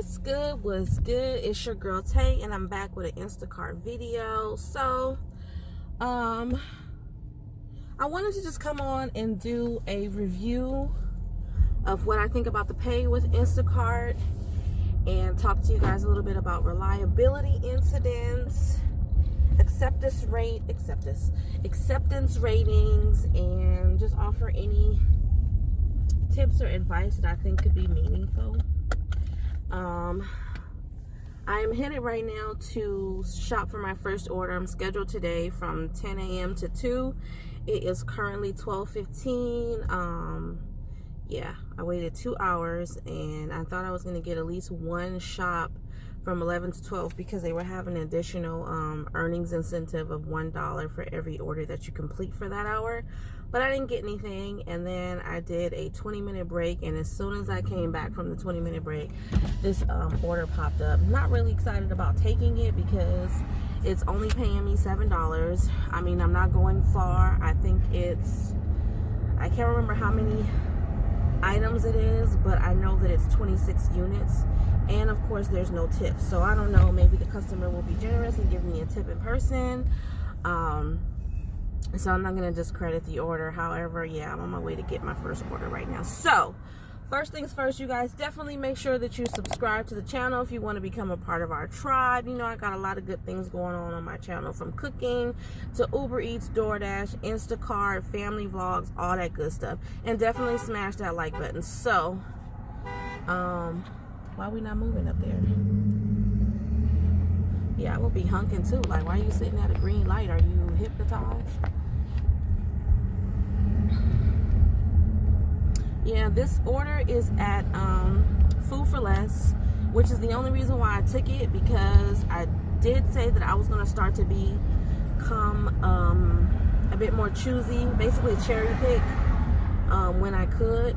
What's good? What's good? It's your girl Tay, and I'm back with an Instacart video. So, I wanted to just come on and do a review of what I think about the pay with Instacart and talk to you guys a little bit about reliability incidents, acceptance ratings, and just offer any tips or advice that I think could be meaningful. I am headed right now to shop for my first order. I'm scheduled today from 10 a.m. to 2. It is currently 12:15. Yeah, I waited 2 hours, and I thought I was going to get at least one shop from 11 to 12 because they were having an additional earnings incentive of $1 for every order that you complete for that hour. But I didn't get anything, and then I did a 20-minute break, and as soon as I came back from the 20-minute break, this order popped up. Not really excited about taking it because it's only paying me $7. I mean, I'm not going far. I think I can't remember how many items it is, but I know that it's 26 units, and of course there's no tip. So I don't know, maybe the customer will be generous and give me a tip in person. So I'm not going to discredit the order. However, yeah, I'm on my way to get my first order right now. So first things first, you guys, definitely make sure that you subscribe to the channel if you want to become a part of our tribe. You know, I got a lot of good things going on my channel, from cooking to Uber Eats, DoorDash, Instacart, family vlogs, all that good stuff. And definitely smash that like button. So why are we not moving up there? Yeah, I will be hunking too. Like, why are you sitting at a green light? Are you hypnotized? Yeah, this order is at Food for Less, which is the only reason why I took it, because I did say that I was going to start to become a bit more choosy, basically cherry pick when I could.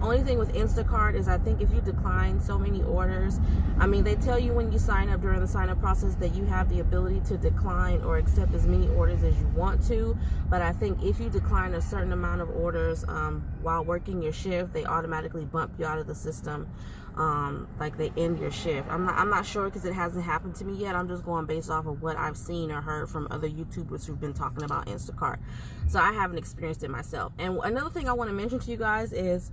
Only thing with Instacart is I think if you decline so many orders, I mean, they tell you when you sign up during the sign up process that you have the ability to decline or accept as many orders as you want to. But I think if you decline a certain amount of orders while working your shift, they automatically bump you out of the system. Like they end your shift. I'm not sure because it hasn't happened to me yet. I'm just going based off of what I've seen or heard from other YouTubers who've been talking about Instacart. So I haven't experienced it myself. And another thing I want to mention to you guys is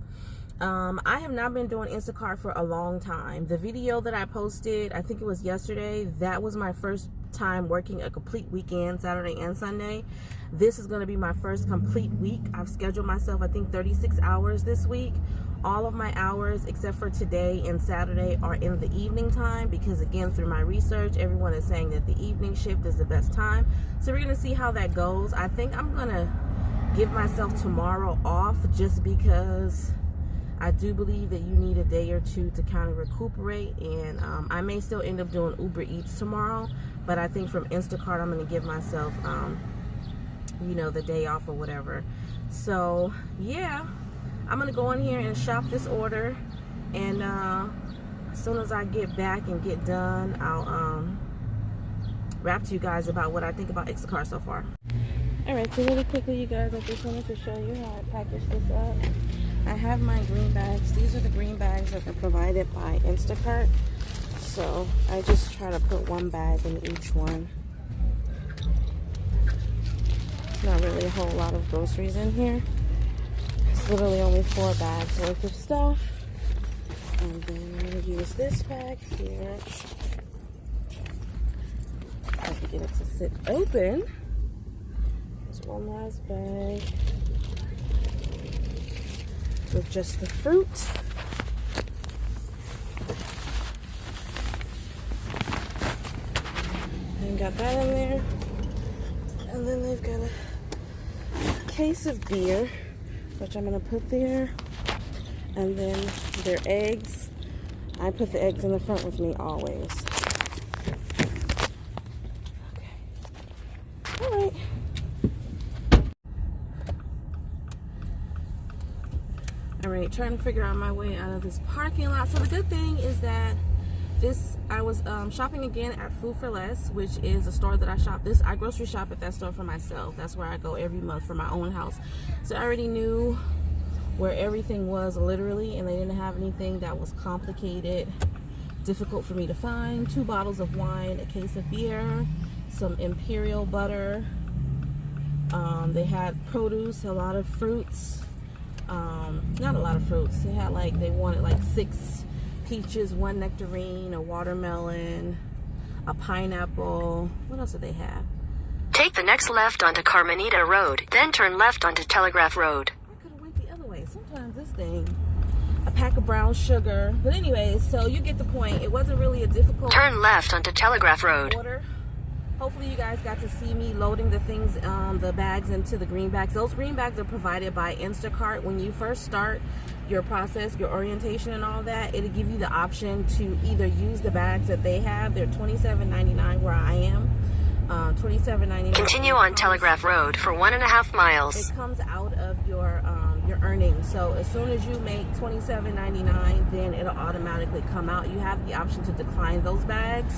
I have not been doing Instacart for a long time. The video that I posted, I think it was yesterday, that was my first time working a complete weekend, Saturday and Sunday. This is going to be my first complete week. I've scheduled myself, I think, 36 hours this week. All of my hours except for today and Saturday are in the evening time because, again, through my research, everyone is saying that the evening shift is the best time. So we're going to see how that goes. I think I'm going to give myself tomorrow off just because I do believe that you need a day or two to kind of recuperate, and I may still end up doing Uber Eats tomorrow, but I think from Instacart I'm going to give myself, you know, the day off or whatever. So yeah, I'm going to go in here and shop this order, and as soon as I get back and get done, I'll rap to you guys about what I think about Instacart so far. Alright, so really quickly, you guys, I just wanted to show you how I package this up. I have my green bags. These are the green bags that are provided by Instacart. So I just try to put one bag in each one. It's not really a whole lot of groceries in here. It's literally only 4 bags worth of stuff. And then I'm going to use this bag here. I can get it to sit open. There's one last bag with just the fruit. And got that in there. And then they've got a case of beer, which I'm gonna put there. And then their eggs. I put the eggs in the front with me always. Okay. Alright. Alright, trying to figure out my way out of this parking lot. So the good thing is that I was shopping again at Food for Less, which is a store that I grocery shop at that store for myself. That's where I go every month for my own house. So I already knew where everything was literally, and they didn't have anything that was complicated difficult for me to find. 2 bottles of wine, a case of beer, some imperial butter. They had produce, a lot of fruits. Not a lot of fruits. They had they wanted 6 peaches, 1 nectarine, a watermelon, a pineapple. What else did they have? Take the next left onto Carmenita Road, then turn left onto Telegraph Road. I could have went the other way. Sometimes this thing. A pack of brown sugar. But anyways, so you get the point. It wasn't really a difficult Turn left onto Telegraph Road. order. Hopefully you guys got to see me loading the things, the bags into the green bags. Those green bags are provided by Instacart. When you first start your process, your orientation and all that, it'll give you the option to either use the bags that they have. They're $27.99 where I am. $27.99. Continue on Telegraph Road for 1.5 miles. It comes out of your earnings. So as soon as you make $27.99, then it'll automatically come out. You have the option to decline those bags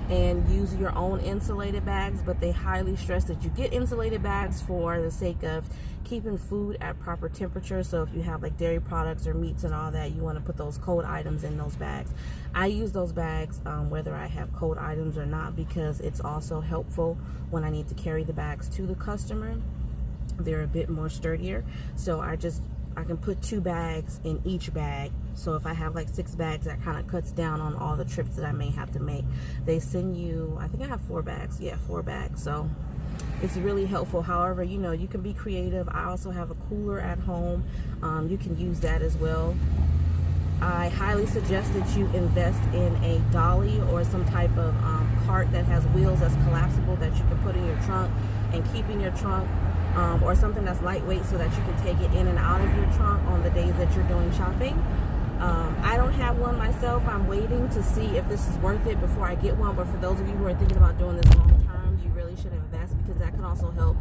and use your own insulated bags, but they highly stress that you get insulated bags for the sake of keeping food at proper temperature. So if you have dairy products or meats and all that, you want to put those cold items in those bags. I use those bags whether I have cold items or not, because it's also helpful when I need to carry the bags to the customer. They're a bit more sturdier, so I can put 2 bags in each bag. So if I have 6 bags, that kind of cuts down on all the trips that I may have to make. They send you, I think I have 4 bags. Yeah, 4 bags. So it's really helpful. However, you can be creative. I also have a cooler at home. You can use that as well. I highly suggest that you invest in a dolly or some type of cart that has wheels that's collapsible that you can put in your trunk and keep in your trunk. Or something that's lightweight so that you can take it in and out of your trunk on the days that you're doing shopping. I don't have one myself. I'm waiting to see if this is worth it before I get one. But for those of you who are thinking about doing this long term, you really should invest, because that can also help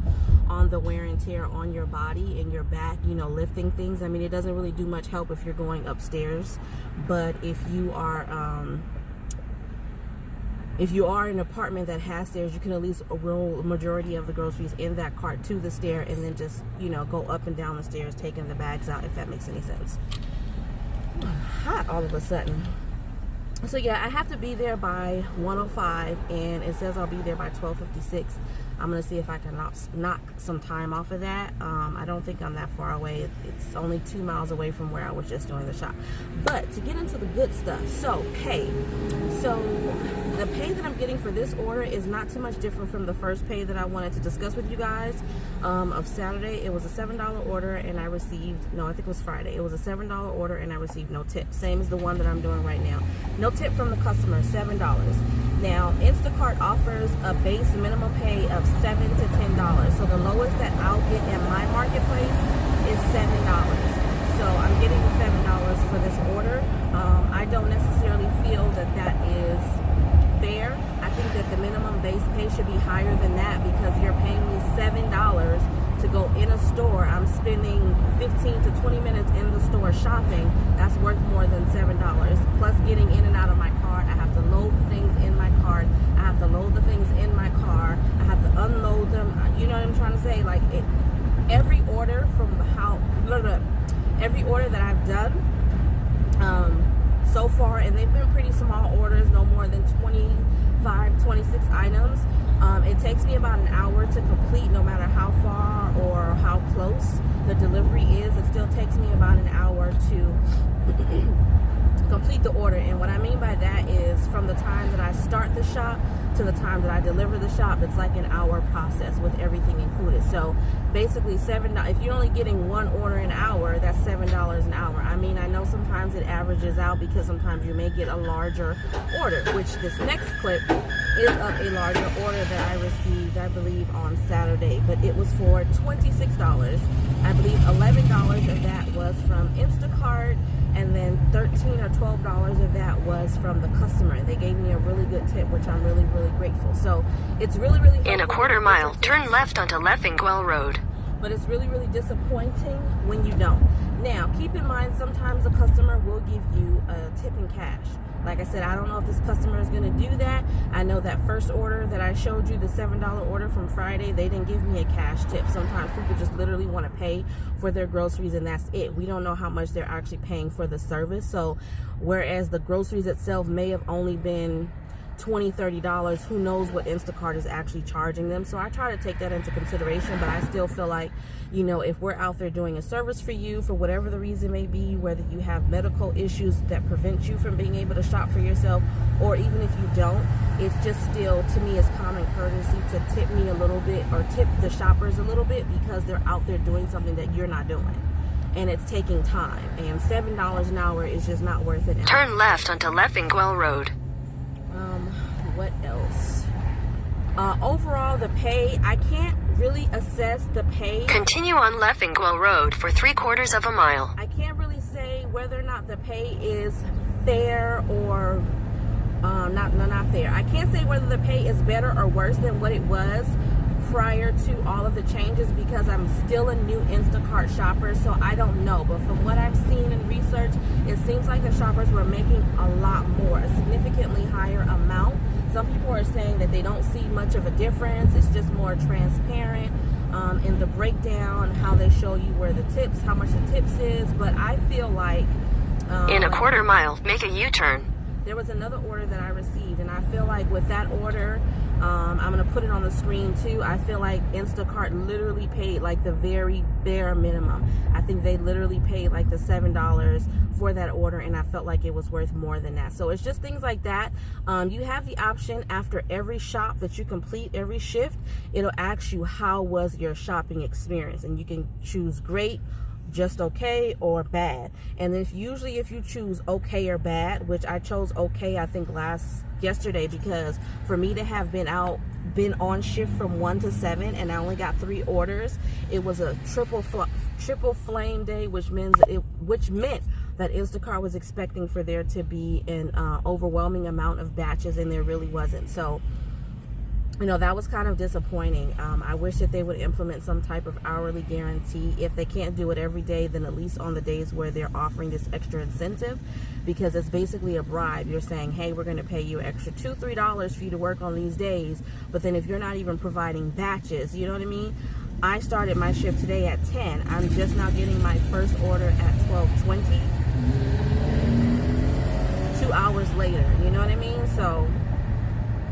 on the wear and tear on your body and your back, lifting things. I mean, it doesn't really do much help if you're going upstairs, but if you are in an apartment that has stairs, you can at least roll a majority of the groceries in that cart to the stair and then just, go up and down the stairs, taking the bags out, if that makes any sense. Hot all of a sudden. So yeah, I have to be there by 1:05, and it says I'll be there by 12:56. I'm gonna see if I can knock some time off of that. I don't think I'm that far away. It's only 2 miles away from where I was just doing the shop. But to get into the good stuff, so pay. So the pay that I'm getting for this order is not too much different from the first pay that I wanted to discuss with you guys of Saturday. It was a $7 order, and I received, no, I think it was Friday. It was a $7 order, and I received no tip. Same as the one that I'm doing right now. No tip from the customer, $7. Now, Instacart offers a base minimum pay of $7 to $10. So the lowest that I'll get in my marketplace is $7. So I'm getting the $7 for this order. I don't necessarily feel that is fair. I think that the minimum base pay should be higher than that, because you're paying me $7 to go in a store. I'm spending 15 to 20 minutes in the store shopping. That's worth more than $7. Plus getting in and out of my car. I have to load things in my cart. I have to load the things in my car. I have to unload them. You know what I'm trying to say? Every order every order that I've done so far, and they've been pretty small orders, no more than 25, 26 items. It takes me about an hour to complete, no matter how far or how close the delivery is. It still takes me about an hour to complete the order. And what I mean by that is, from the time that I start the shop to the time that I deliver the shop, it's like an hour process with everything included. So basically $7. If you're only getting one order an hour, that's $7 an hour. I mean, I know sometimes it averages out, because sometimes you may get a larger order, which this next clip is of a larger order that I received, I believe, on Saturday, but it was for $26. I believe $11 of that was from Instacart, and then $13 or $12 of that was from the customer. They gave me a really good tip, which I'm really, really grateful. So it's really, really helpful. In a quarter mile, turn left onto Leffingwell Road. But it's really, really disappointing when you don't. Now, keep in mind, sometimes a customer will give you a tip in cash. Like I said, I don't know if this customer is going to do that. I know that first order that I showed you, the $7 order from Friday, they didn't give me a cash tip. Sometimes people just literally want to pay for their groceries and that's it. We don't know how much they're actually paying for the service. So whereas the groceries itself may have only been $20, $30, who knows what Instacart is actually charging them. So I try to take that into consideration, but I still feel like, you know, if we're out there doing a service for you for whatever the reason may be, whether you have medical issues that prevent you from being able to shop for yourself, or even if you don't, it's just still, to me, it's common courtesy to tip me a little bit, or tip the shoppers a little bit, because they're out there doing something that you're not doing. And it's taking time, and $7 an hour is just not worth it. Turn left onto Leffingwell Road. What else? Overall, the pay, I can't really assess the pay. Continue on Leffingwell Road for 3/4 of a mile. I can't really say whether or not the pay is fair or not fair. I can't say whether the pay is better or worse than what it was prior to all of the changes, because I'm still a new Instacart shopper, so I don't know. But from what I've seen in research, it seems like the shoppers were making a lot more, a significantly higher amount. Some people are saying that they don't see much of a difference. It's just more transparent in the breakdown, how they show you where the tips, how much the tips is. But I feel like in a 1/4 mile, make a U-turn. There was another order that I received, and I feel like with that order, I'm going to put it on the screen too. I feel like Instacart literally paid like the very bare minimum. I think they literally paid like the $7 for that order, and I felt like it was worth more than that. So it's just things like that. You have the option after every shop that you complete, every shift, it'll ask you how was your shopping experience, and you can choose great, just okay, or bad. And if you choose okay or bad, which I chose okay, I think yesterday, because for me to have been on shift from 1 to 7 and I only got 3 orders, it was a triple flame day, which meant that Instacart was expecting for there to be an overwhelming amount of batches, and there really wasn't. So, you know, that was kind of disappointing. I wish that they would implement some type of hourly guarantee. If they can't do it every day, then at least on the days where they're offering this extra incentive, because it's basically a bribe. You're saying, hey, we're going to pay you extra $2, $3 for you to work on these days. But then if you're not even providing batches, you know what I mean? I started my shift today at 10. I'm just now getting my first order at 12:20. 2 hours later, you know what I mean? So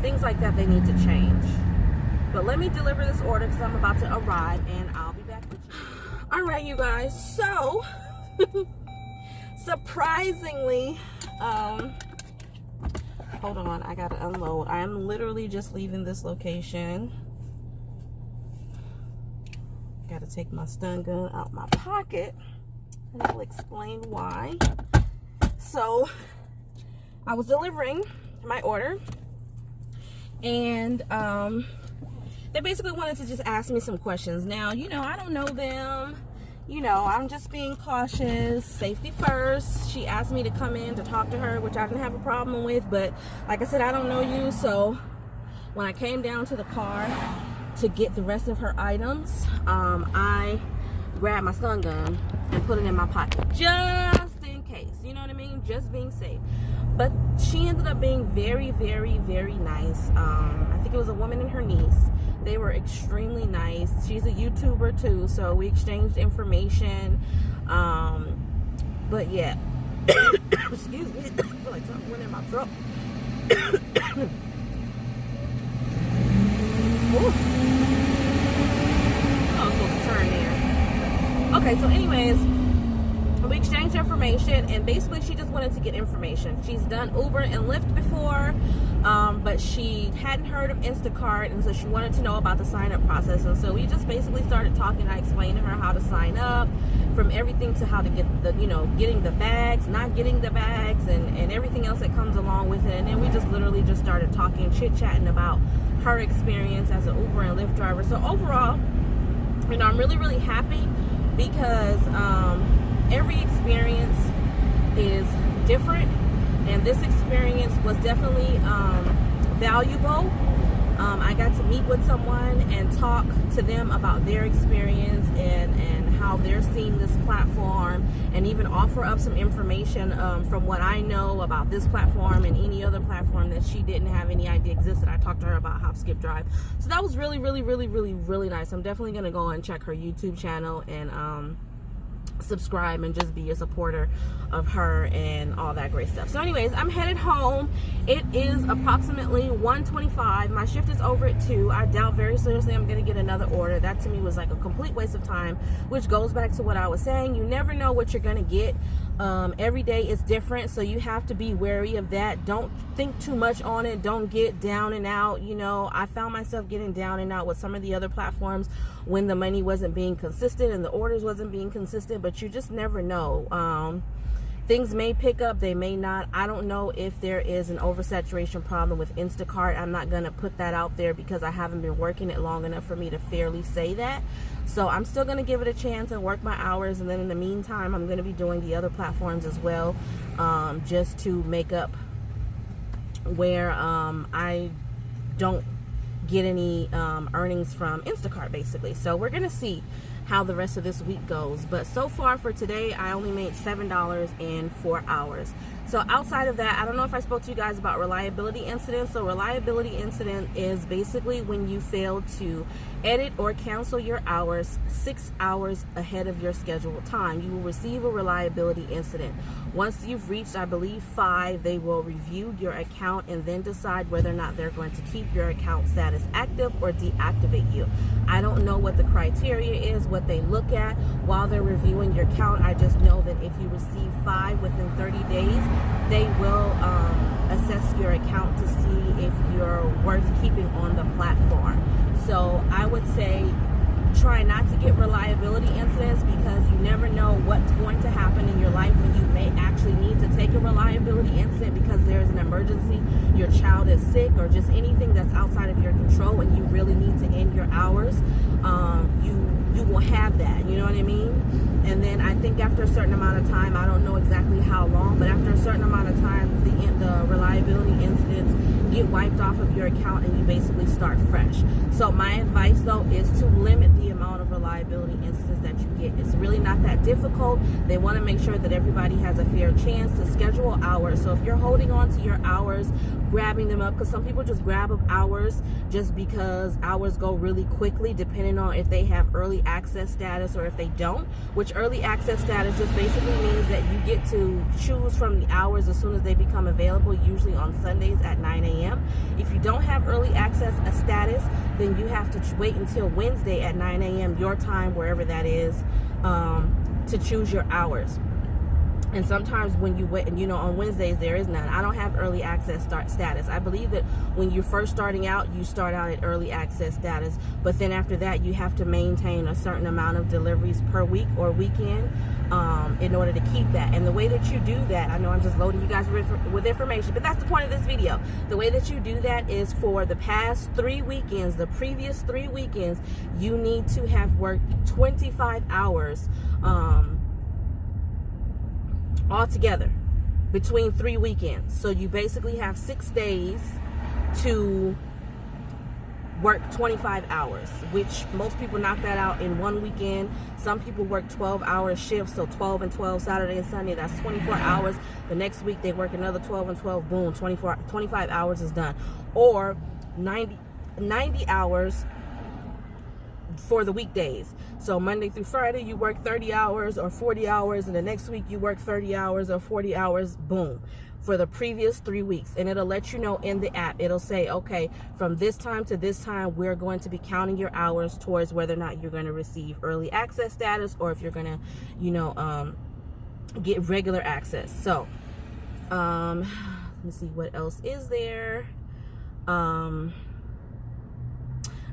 things like that, they need to change. But let me deliver this order because I'm about to arrive, and I'll be back with you. All right, you guys. So, surprisingly, hold on, I gotta unload. I am literally just leaving this location. Gotta take my stun gun out my pocket, and I'll explain why. So, I was delivering my order, and they basically wanted to just ask me some questions. Now, you know, I don't know them. You know, I'm just being cautious, safety first. She asked me to come in to talk to her, which I didn't have a problem with, but like I said, I don't know you. So when I came down to the car to get the rest of her items, I grabbed my stun gun and put it in my pocket, just in case, you know what I mean? Just being safe. But she ended up being very, very, very nice. I think it was a woman and her niece. They were extremely nice. She's a YouTuber too, so we exchanged information. But yeah, excuse me, I feel like something went in my throat. I was supposed to turn there. Okay, so anyways, we exchanged information, and basically she just wanted to get information. She's done Uber and Lyft before, but she hadn't heard of Instacart, and so she wanted to know about the sign-up process. And so we just basically started talking. I explained to her how to sign up, from everything to how to get the, you know, getting the bags, not getting the bags, and everything else that comes along with it. And then we just literally just started talking, chit-chatting about her experience as an Uber and Lyft driver. So overall, you know, I'm really, really happy, because every experience is different, and this experience was definitely valuable. I got to meet with someone and talk to them about their experience and how they're seeing this platform, and even offer up some information from what I know about this platform and any other platform that she didn't have any idea existed. I talked to her about Hop, Skip, Drive. So that was really, really, really, really, really nice. I'm definitely going to go and check her YouTube channel and subscribe and just be a supporter of her and all that great stuff. So anyways, I'm headed home. It is approximately 1:25. My shift is over at 2. I doubt very seriously I'm gonna get another order. That to me was like a complete waste of time, which goes back to what I was saying. You never know what you're gonna get. Every day is different, so you have to be wary of that. Don't think too much on it. Don't get down and out. You know, I found myself getting down and out with some of the other platforms when the money wasn't being consistent and the orders wasn't being consistent, but you just never know. Things may pick up, they may not. I don't know if there is an oversaturation problem with Instacart. I'm not going to put that out there because I haven't been working it long enough for me to fairly say that. So I'm still going to give it a chance and work my hours, and then in the meantime I'm going to be doing the other platforms as well, just to make up where I don't get any earnings from Instacart, basically. So we're going to see how the rest of this week goes. But so far for today, I only made $7 in 4 hours. So outside of that, I don't know if I spoke to you guys about reliability incidents. So reliability incident is basically when you fail to edit or cancel your hours 6 hours ahead of your scheduled time. You will receive a reliability incident. Once you've reached, I believe, 5, they will review your account and then decide whether or not they're going to keep your account status active or deactivate you. I don't know what the criteria is, what they look at while they're reviewing your account. I just know that if you receive 5 within 30 days, they will assess your account to see if you're worth keeping on the platform. So I would say try not to get reliability incidents, because you never know what's going to happen in your life when you may actually need to take a reliability incident because there's an emergency, your child is sick, or just anything that's outside of your control and you really need to end your hours. You will have that, you know what I mean? And then I think after a certain amount of time, I don't know exactly how long, but after a certain amount of time, the reliability incidents get wiped off of your account and you basically start fresh. So my advice though is to limit the amount of reliability incidents that you get. It's really not that difficult. They want to make sure that everybody has a fair chance to schedule hours. So if you're holding on to your hours, grabbing them up, because some people just grab up hours just because hours go really quickly, depending on if they have early access status or if they don't, which early access status just basically means that you get to choose from the hours as soon as they become available, usually on Sundays at 9 a.m. If you don't have early access status, then you have to wait until Wednesday at 9 a.m. your time, wherever that is, to choose your hours. And sometimes when you wait, you know, on Wednesdays there is none. I don't have early access status. I believe that when you're first starting out, you start out at early access status, but then after that you have to maintain a certain amount of deliveries per week or weekend in order to keep that. And the way that you do that, I know I'm just loading you guys with information, but that's the point of this video. The way that you do that is for the past 3 weekends, the previous 3 weekends, you need to have worked 25 hours altogether between 3 weekends. So you basically have 6 days to work 25 hours, which most people knock that out in 1 weekend. Some people work 12-hour shifts, so 12 and 12 Saturday and Sunday, that's 24 hours. The next week they work another 12 and 12, boom, 25 hours is done. Or 90 hours for the weekdays. So Monday through Friday you work 30 hours or 40 hours, and the next week you work 30 hours or 40 hours, boom, for the previous 3 weeks. And it'll let you know in the app. It'll say, okay, from this time to this time we're going to be counting your hours towards whether or not you're going to receive early access status or if you're going to, you know, get regular access. So let's see what else is there.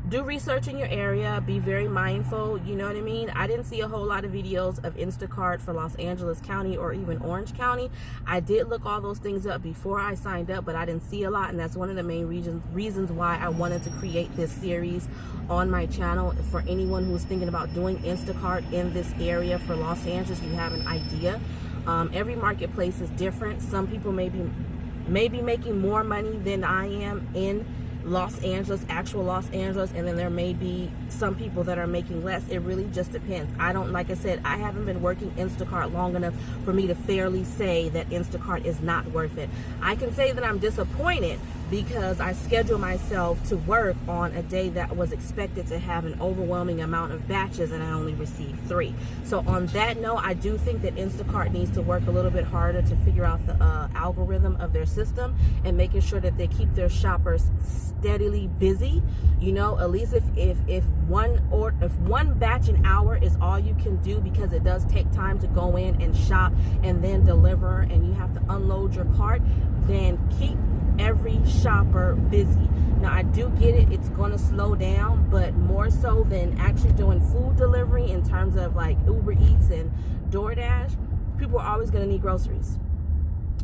Do research in your area. Be very mindful. You know what I mean? I didn't see a whole lot of videos of Instacart for Los Angeles County or even Orange County. I did look all those things up before I signed up, but I didn't see a lot, and that's one of the main reasons why I wanted to create this series on my channel. For anyone who's thinking about doing Instacart in this area for Los Angeles, you have an idea. Every marketplace is different. Some people may be making more money than I am in Los Angeles, actual Los Angeles, and then there may be some people that are making less. It really just depends. Like I said, I haven't been working Instacart long enough for me to fairly say that Instacart is not worth it. I can say that I'm disappointed because I scheduled myself to work on a day that was expected to have an overwhelming amount of batches, and I only received 3. So on that note, I do think that Instacart needs to work a little bit harder to figure out the algorithm of their system and making sure that they keep their shoppers steadily busy. You know, at least if one batch an hour is all you can do, because it does take time to go in and shop and then deliver, and you have to unload your cart, then keep every shopper busy. Now, I do get it, it's going to slow down, but more so than actually doing food delivery in terms of like Uber Eats and DoorDash, people are always going to need groceries.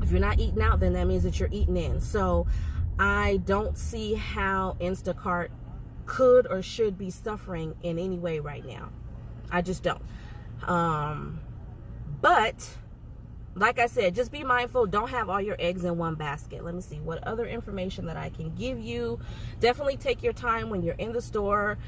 If you're not eating out, then that means that you're eating in. So I don't see how Instacart could or should be suffering in any way right now. I just don't. But like I said, just be mindful. Don't have all your eggs in one basket. Let me see what other information that I can give you. Definitely take your time when you're in the store.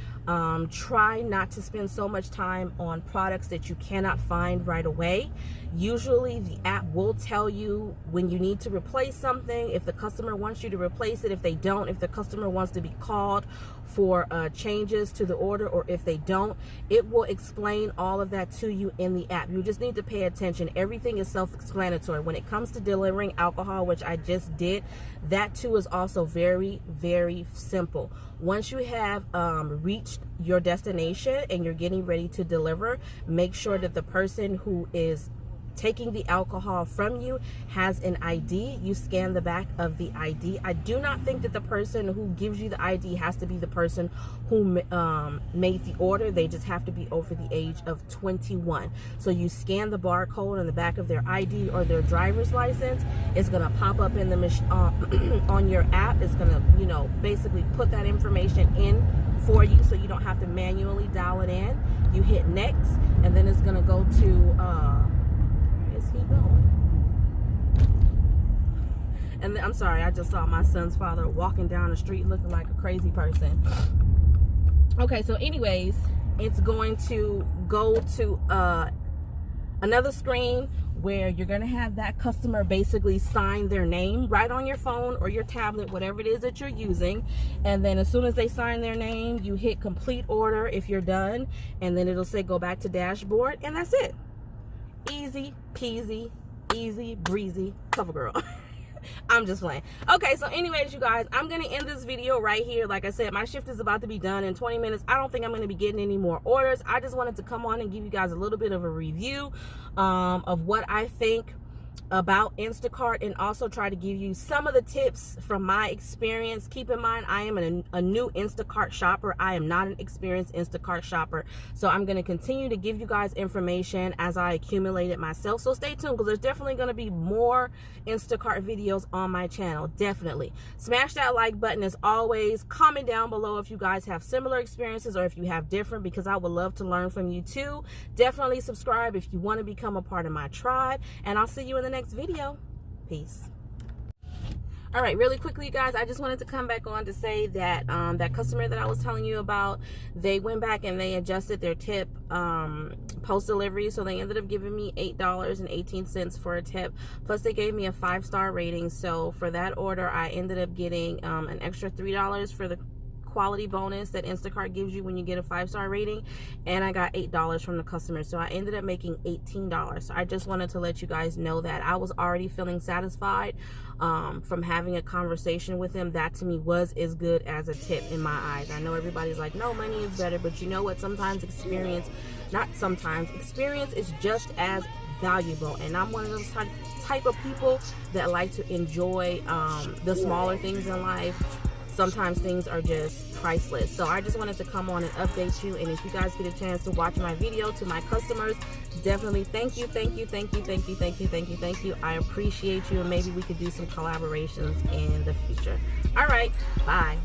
Try not to spend so much time on products that you cannot find right away. Usually the app will tell you when you need to replace something, if the customer wants you to replace it, if they don't, if the customer wants to be called for changes to the order, or if they don't, it will explain all of that to you in the app. You just need to pay attention. Everything is self-explanatory. When it comes to delivering alcohol, which I just did, that too is also very, very simple. Once you have reached your destination and you're getting ready to deliver, make sure that the person who is taking the alcohol from you has an ID. You scan the back of the ID. I do not think that the person who gives you the ID has to be the person who made the order. They just have to be over the age of 21. So you scan the barcode on the back of their ID or their driver's license. It's going to pop up in the on your app. It's going to, you know, basically put that information in for you, so you don't have to manually dial it in. You hit next, and then it's going to go to he going? And then, I'm sorry, I just saw my son's father walking down the street looking like a crazy person. Okay, so anyways, it's going to go to another screen where you're going to have that customer basically sign their name right on your phone or your tablet, whatever it is that you're using. And then as soon as they sign their name, you hit complete order if you're done, and then it'll say go back to dashboard, and that's it. Easy peasy, easy breezy, cover girl. I'm just playing. Okay, so anyways, you guys, I'm gonna end this video right here. Like I said, my shift is about to be done in 20 minutes. I don't think I'm gonna be getting any more orders. I just wanted to come on and give you guys a little bit of a review of what I think about Instacart, and also try to give you some of the tips from my experience. Keep in mind, I am a new Instacart shopper. I am not an experienced Instacart shopper, so I'm going to continue to give you guys information as I accumulate it myself. So stay tuned, because there's definitely going to be more Instacart videos on my channel. Definitely smash that like button. As always, comment down below if you guys have similar experiences or if you have different, because I would love to learn from you too. Definitely subscribe if you want to become a part of my tribe, and I'll see you in the next video. Peace. All right, really quickly, you guys, I just wanted to come back on to say that that customer that I was telling you about, they went back and they adjusted their tip post delivery, so they ended up giving me $8.18 for a tip, plus they gave me a 5-star rating. So for that order, I ended up getting an extra $3 for the quality bonus that Instacart gives you when you get a 5-star rating, and I got $8 from the customer, so I ended up making $18. So I just wanted to let you guys know that I was already feeling satisfied from having a conversation with him. That to me was as good as a tip in my eyes. I know everybody's like, no, money is better, but you know what, experience is just as valuable, and I'm one of those type of people that like to enjoy the smaller things in life. Sometimes things are just priceless. So I just wanted to come on and update you. And if you guys get a chance to watch my video, to my customers, definitely thank you. I appreciate you, and maybe we could do some collaborations in the future. All right, bye.